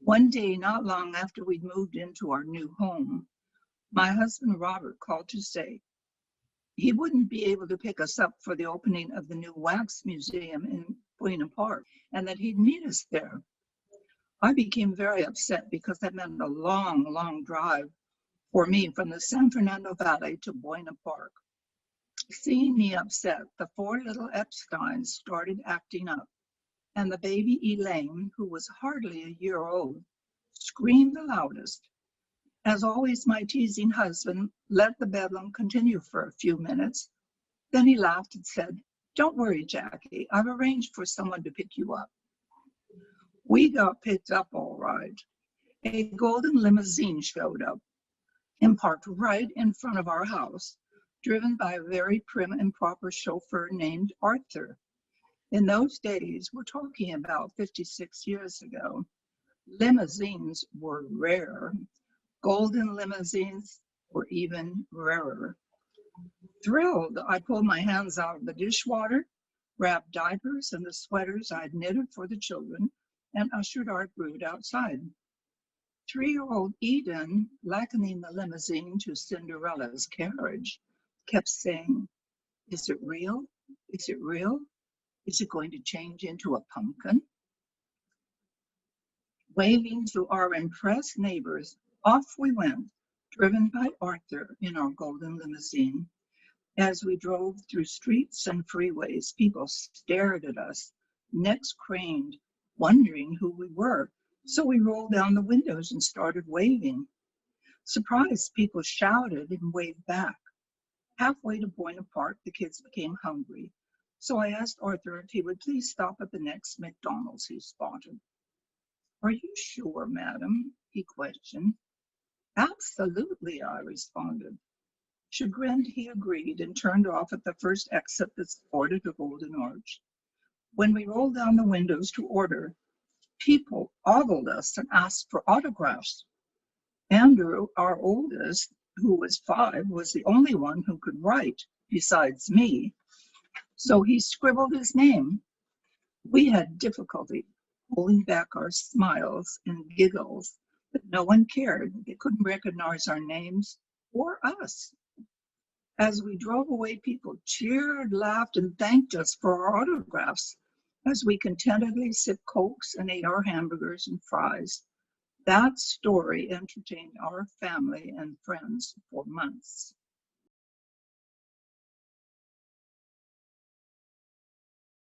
One day, not long after we'd moved into our new home, my husband Robert called to say he wouldn't be able to pick us up for the opening of the new wax museum in Buena Park and that he'd meet us there. I became very upset because that meant a long, long drive for me from the San Fernando Valley to Buena Park. Seeing me upset, the four little Epsteins started acting up, and the baby Elaine, who was hardly a year old, screamed the loudest. As always, my teasing husband let the bedlam continue for a few minutes. Then he laughed and said, "Don't worry, Jackie, I've arranged for someone to pick you up." We got picked up all right. A golden limousine showed up and parked right in front of our house, driven by a very prim and proper chauffeur named Arthur. In those days, we're talking about 56 years ago, limousines were rare. Golden limousines were even rarer. Thrilled, I pulled my hands out of the dishwater, grabbed diapers and the sweaters I'd knitted for the children, and ushered our brood outside. 3-year-old Eden, likening the limousine to Cinderella's carriage, kept saying, "Is it real? Is it real? Is it going to change into a pumpkin?" Waving to our impressed neighbors, off we went, driven by Arthur in our golden limousine. As we drove through streets and freeways, people stared at us, necks craned, wondering who we were. So we rolled down the windows and started waving. Surprised, people shouted and waved back. Halfway to Buena Park, the kids became hungry. So I asked Arthur if he would please stop at the next McDonald's he spotted. "Are you sure, madam?" he questioned. "Absolutely," I responded. Chagrined, he agreed and turned off at the first exit that sported a golden arch. When we rolled down the windows to order, people ogled us and asked for autographs. Andrew, our oldest, who was 5, was the only one who could write besides me, so he scribbled his name. We had difficulty holding back our smiles and giggles, but no one cared. They couldn't recognize our names or us. As we drove away, people cheered, laughed, and thanked us for our autographs as we contentedly sipped Cokes and ate our hamburgers and fries. That story entertained our family and friends for months.